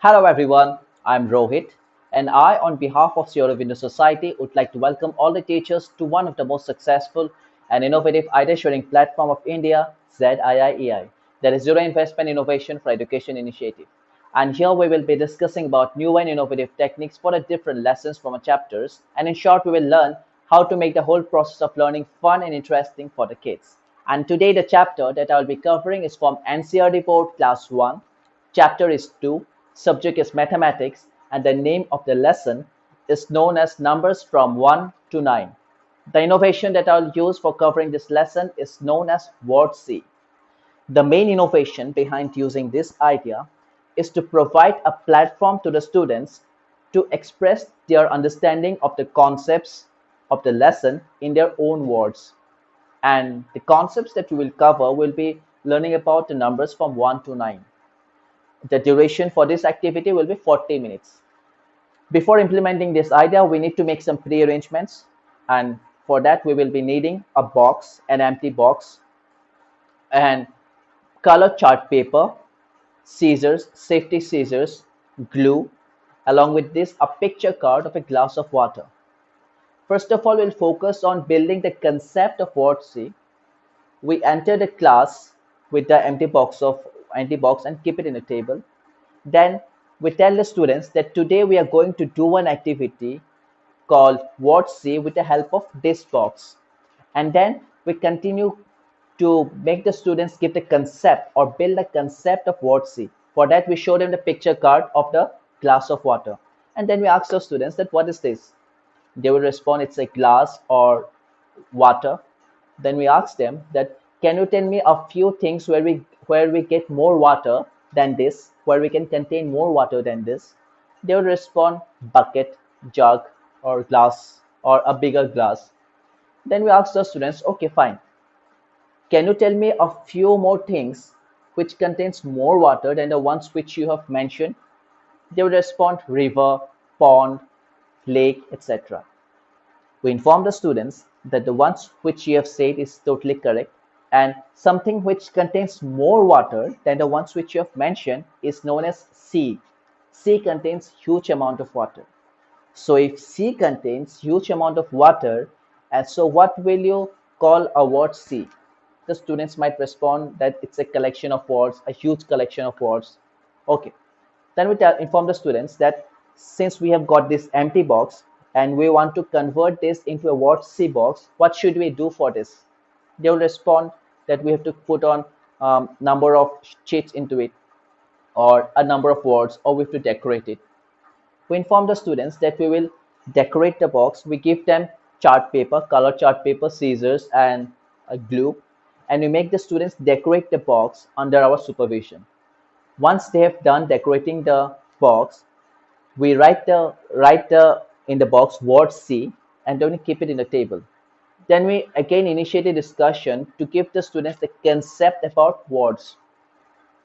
Hello everyone, I'm Rohit, and I, on behalf of Sierra Window Society, would like to welcome all the teachers to one of the most successful and innovative idea sharing platform of India, ZIIEI, that is Zero Investment Innovation for Education Initiative. And here we will be discussing about new and innovative techniques for the different lessons from our chapters, and in short, we will learn how to make the whole process of learning fun and interesting for the kids. And today, the chapter that I will be covering is from NCRT Board Class 1. Chapter is 2, subject is mathematics, and the name of the lesson is known as numbers from 1 to 9. The innovation that I'll use for covering this lesson is known as WordC. The main innovation behind using this idea is to provide a platform to the students to express their understanding of the concepts of the lesson in their own words. And the concepts that we will cover will be learning about the numbers from 1 to 9. The duration for this activity will be 40 minutes. Before implementing this idea, we need to make some pre-arrangements. And for that, we will be needing a box, an empty box, and color chart paper, scissors, safety scissors, glue, along with this, a picture card of a glass of water. First of all, we'll focus on building the concept of word C. We enter the class with the empty box and keep it in a table. Then we tell the students that today we are going to do an activity called Word C with the help of this box. And then we continue to make the students give the concept or build a concept of Word C. For that, we show them the picture card of the glass of water. And then we ask the students that what is this? They will respond it's a glass or water. Then we ask them that can you tell me a few things where we get more water than this, where we can contain more water than this. They will respond bucket, jug, or glass, or a bigger glass. Then we ask the students, okay, fine, can you tell me a few more things which contains more water than the ones which you have mentioned? They will respond river, pond, lake, etc. We inform the students that the ones which you have said is totally correct, and something which contains more water than the ones which you have mentioned is known as sea. Sea contains huge amount of water. So if sea contains huge amount of water, and so what will you call a word sea? The students might respond that it's a collection of words, a huge collection of words. Okay, then we inform the students that since we have got this empty box and we want to convert this into a word C box, what should we do for this? They will respond that we have to put on number of sheets into it, or a number of words, or we have to decorate it. We inform the students that we will decorate the box. We give them chart paper, color chart paper, scissors, and a glue, and we make the students decorate the box under our supervision. Once they have done decorating the box, we write the in the box word C, and then we keep it in the table. Then we again initiate a discussion to give the students the concept about words.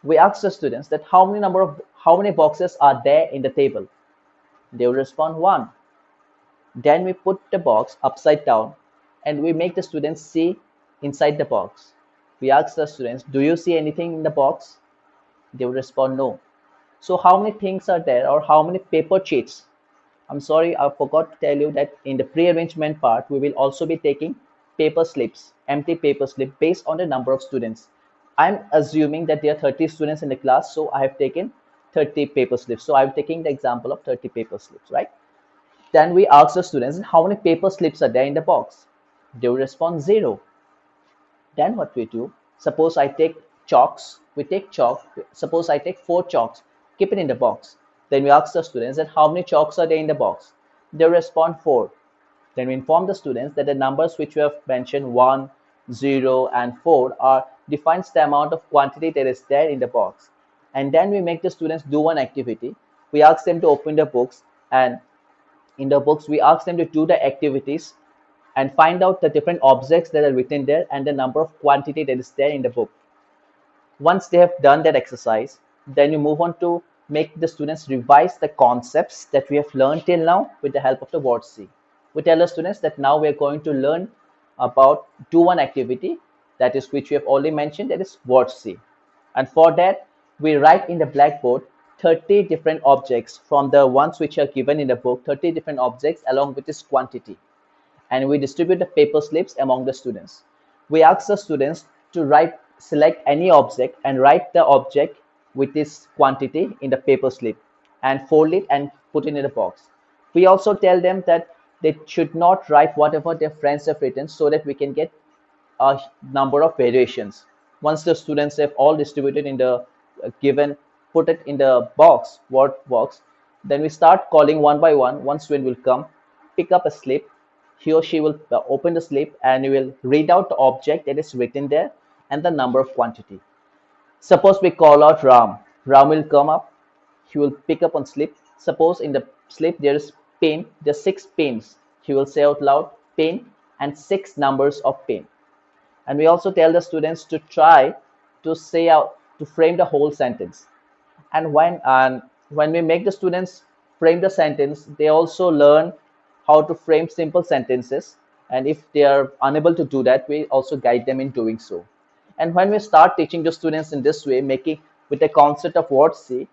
We ask the students that how many boxes are there in the table. They will respond one. Then we put the box upside down and we make the students see inside the box. We ask the students, do you see anything in the box? They will respond no. So how many things are there, or how many paper sheets? I'm sorry, I forgot to tell you that in the pre-arrangement part, we will also be taking paper slips, empty paper slip based on the number of students. I'm assuming that there are 30 students in the class, so I have taken 30 paper slips. So I'm taking the example of 30 paper slips, right? Then we ask the students how many paper slips are there in the box. They will respond zero. Then what we do, suppose I take chalks, we take chalk, suppose I take four chalks, keep it in the box. Then we ask the students that how many chalks are there in the box. They respond four. Then we inform the students that the numbers which we have mentioned 1, 0, and 4 are defines the amount of quantity that is there in the box. And then we make the students do one activity. We ask them to open the books, and in the books we ask them to do the activities and find out the different objects that are written there and the number of quantity that is there in the book. Once they have done that exercise, then you move on to make the students revise the concepts that we have learned till now with the help of the word C. We tell the students that now we are going to learn about do one activity, that is which we have already mentioned, that is word C. And for that, we write in the blackboard 30 different objects from the ones which are given in the book, 30 different objects along with this quantity. And we distribute the paper slips among the students. We ask the students to select any object and write the object with this quantity in the paper slip and fold it and put it in a box. We also tell them that they should not write whatever their friends have written so that we can get a number of variations. Once the students have all distributed in the given, put it in the box, word box, then we start calling one by one. One student will come, pick up a slip. He or she will open the slip and we will read out the object that is written there and the number of quantity. Suppose we call out Ram. Ram will come up. He will pick up on slip. Suppose in the slip there is pen. There are six pens. He will say out loud pen and six numbers of pen. And we also tell the students to try to say out to frame the whole sentence. And when we make the students frame the sentence, they also learn how to frame simple sentences. And if they are unable to do that, we also guide them in doing so. And when we start teaching the students in this way, making with the concept of word C,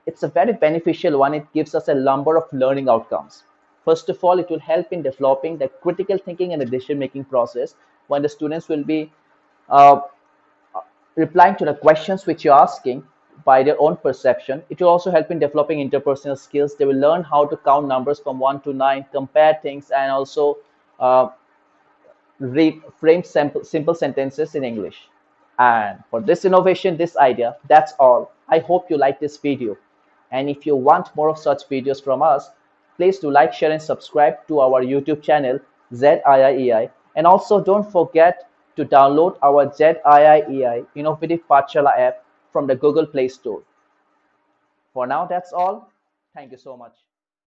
it's a very beneficial one. It gives us a number of learning outcomes. First of all, it will help in developing the critical thinking and the decision making process when the students will be uh, replying to the questions which you're asking by their own perception. It will also help in developing interpersonal skills. They will learn how to count numbers from 1 to 9, compare things, and also uh, frame simple sentences in English. And for this innovation, this idea, that's all. I hope you like this video. And if you want more of such videos from us, please do like, share, and subscribe to our YouTube channel, ZIIEI. And also don't forget to download our ZIIEI Innovative Pathshala app from the Google Play Store. For now, that's all. Thank you so much.